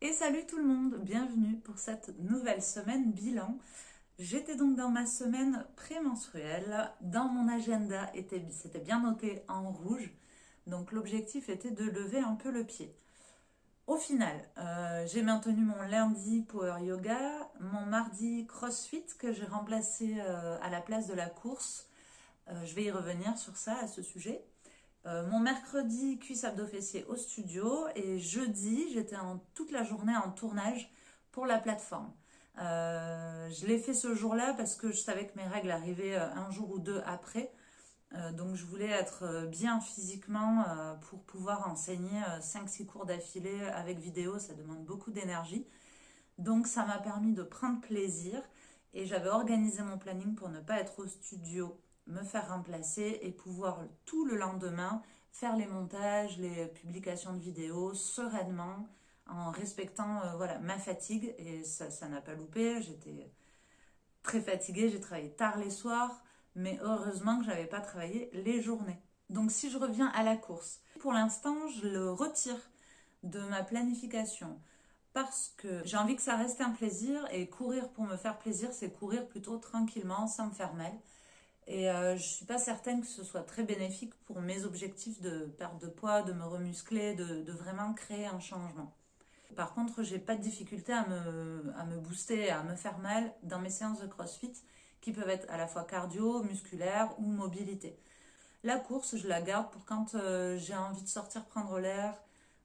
Et salut tout le monde, bienvenue pour cette nouvelle semaine bilan. J'étais donc dans ma semaine prémenstruelle. Dans mon agenda, c'était bien noté en rouge. Donc l'objectif était de lever un peu le pied. Au final, j'ai maintenu mon lundi Power Yoga, mon mardi CrossFit que j'ai remplacé à la place de la course. Je vais y revenir sur ça, à ce sujet. Mon mercredi, cuisse abdos fessiers au studio. Et jeudi, j'étais toute la journée en tournage pour la plateforme. Je l'ai fait ce jour-là parce que je savais que mes règles arrivaient un jour ou deux après. Donc je voulais être bien physiquement pour pouvoir enseigner 5-6 cours d'affilée avec vidéo. Ça demande beaucoup d'énergie. Donc ça m'a permis de prendre plaisir. Et j'avais organisé mon planning pour ne pas être au studio, me faire remplacer et pouvoir tout le lendemain faire les montages, les publications de vidéos sereinement, en respectant voilà, ma fatigue. Et ça n'a pas loupé, j'étais très fatiguée, j'ai travaillé tard les soirs, mais heureusement que j'avais pas travaillé les journées. Donc si je reviens à la course, pour l'instant je le retire de ma planification parce que j'ai envie que ça reste un plaisir, et courir pour me faire plaisir, c'est courir plutôt tranquillement, sans me faire mal. Et je suis pas certaine que ce soit très bénéfique pour mes objectifs de perte de poids, de me remuscler, de vraiment créer un changement. Par contre, j'ai pas de difficulté à me booster, à me faire mal dans mes séances de CrossFit qui peuvent être à la fois cardio, musculaire ou mobilité. La course, je la garde pour quand j'ai envie de sortir prendre l'air,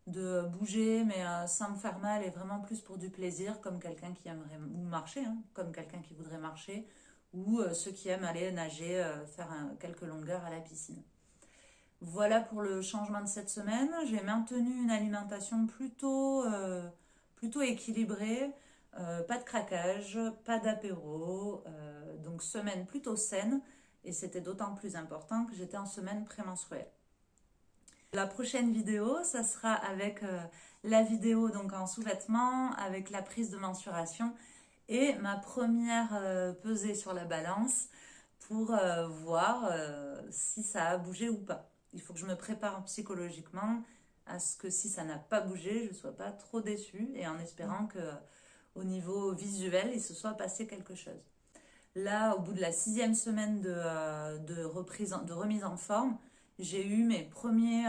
de bouger, mais sans me faire mal, et vraiment plus pour du plaisir, comme quelqu'un qui aimerait, ou marcher, hein, comme quelqu'un qui voudrait marcher, ou ceux qui aiment aller nager, faire quelques longueurs à la piscine. Voilà pour le changement de cette semaine. J'ai maintenu une alimentation plutôt équilibrée, pas de craquage, pas d'apéro, donc semaine plutôt saine, et c'était d'autant plus important que j'étais en semaine prémenstruelle. La prochaine vidéo, ça sera avec la vidéo donc en sous-vêtements, avec la prise de mensuration et ma première pesée sur la balance pour voir si ça a bougé ou pas. Il faut que je me prépare psychologiquement à ce que si ça n'a pas bougé, je ne sois pas trop déçue, et en espérant que au niveau visuel, il se soit passé quelque chose. Là, au bout de la 6e semaine de remise en forme, j'ai eu les premiers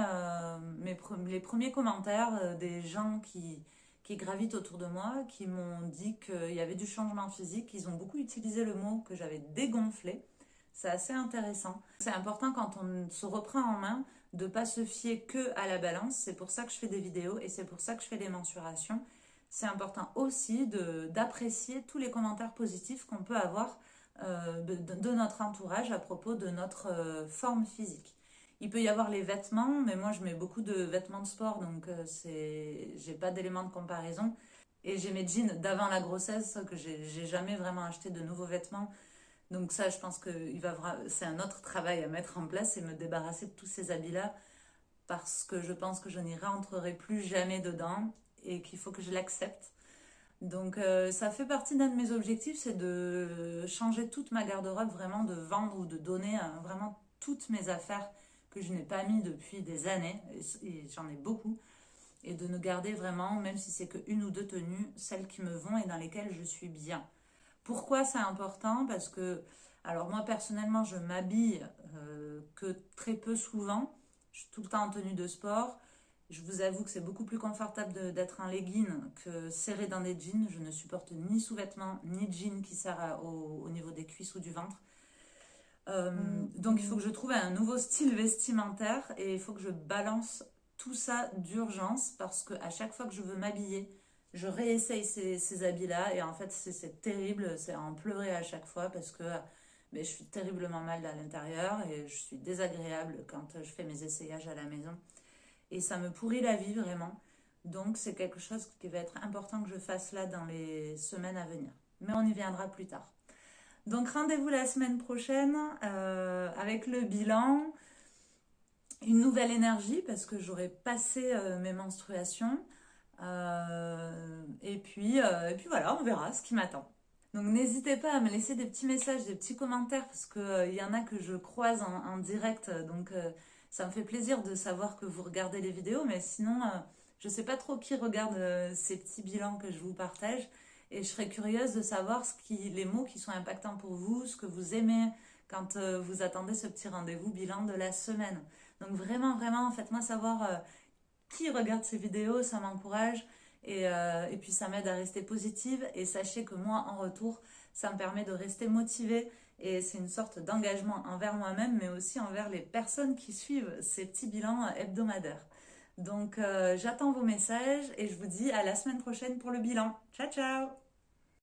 commentaires des gens qui gravitent autour de moi, qui m'ont dit qu'il y avait du changement physique. Ils ont beaucoup utilisé le mot que j'avais dégonflé. C'est assez intéressant. C'est important quand on se reprend en main de ne pas se fier que à la balance. C'est pour ça que je fais des vidéos et c'est pour ça que je fais des mensurations. C'est important aussi d'apprécier tous les commentaires positifs qu'on peut avoir de notre entourage à propos de notre forme physique. Il peut y avoir les vêtements, mais moi je mets beaucoup de vêtements de sport, donc j'ai pas d'éléments de comparaison. Et j'ai mes jeans d'avant la grossesse, que j'ai jamais vraiment acheté de nouveaux vêtements. Donc ça, je pense que c'est un autre travail à mettre en place, et me débarrasser de tous ces habits-là, parce que je pense que je n'y rentrerai plus jamais dedans, et qu'il faut que je l'accepte. Donc ça fait partie d'un de mes objectifs, c'est de changer toute ma garde-robe, vraiment de vendre ou de donner vraiment toutes mes affaires que je n'ai pas mis depuis des années, et j'en ai beaucoup, et de ne garder vraiment, même si c'est qu'une ou deux tenues, celles qui me vont et dans lesquelles je suis bien. Pourquoi c'est important? Parce que, alors moi personnellement, je m'habille que très peu souvent, je suis tout le temps en tenue de sport. Je vous avoue que c'est beaucoup plus confortable d'être en legging que serré dans des jeans. Je ne supporte ni sous-vêtements, ni jeans qui serrent au niveau des cuisses ou du ventre. Donc il faut que je trouve un nouveau style vestimentaire, et il faut que je balance tout ça d'urgence, parce qu'à chaque fois que je veux m'habiller, je réessaye ces habits-là, et en fait c'est terrible, c'est à en pleurer à chaque fois, parce que mais je suis terriblement mal à l'intérieur et je suis désagréable quand je fais mes essayages à la maison. Et ça me pourrit la vie vraiment. Donc c'est quelque chose qui va être important que je fasse là dans les semaines à venir. Mais on y viendra plus tard. Donc rendez-vous la semaine prochaine avec le bilan, une nouvelle énergie parce que j'aurai passé mes menstruations. Et puis voilà, on verra ce qui m'attend. Donc n'hésitez pas à me laisser des petits messages, des petits commentaires, parce qu'il y en a que je croise en direct. Donc ça me fait plaisir de savoir que vous regardez les vidéos, mais sinon Je sais pas trop qui regarde ces petits bilans que je vous partage et je serais curieuse de savoir les mots qui sont impactants pour vous, ce que vous aimez quand vous attendez ce petit rendez-vous bilan de la semaine. Donc vraiment, vraiment, faites-moi savoir qui regarde ces vidéos, ça m'encourage et puis ça m'aide à rester positive et sachez que moi en retour ça me permet de rester motivée et c'est une sorte d'engagement envers moi-même mais aussi envers les personnes qui suivent ces petits bilans hebdomadaires. Donc j'attends vos messages et je vous dis à la semaine prochaine pour le bilan. Ciao ciao!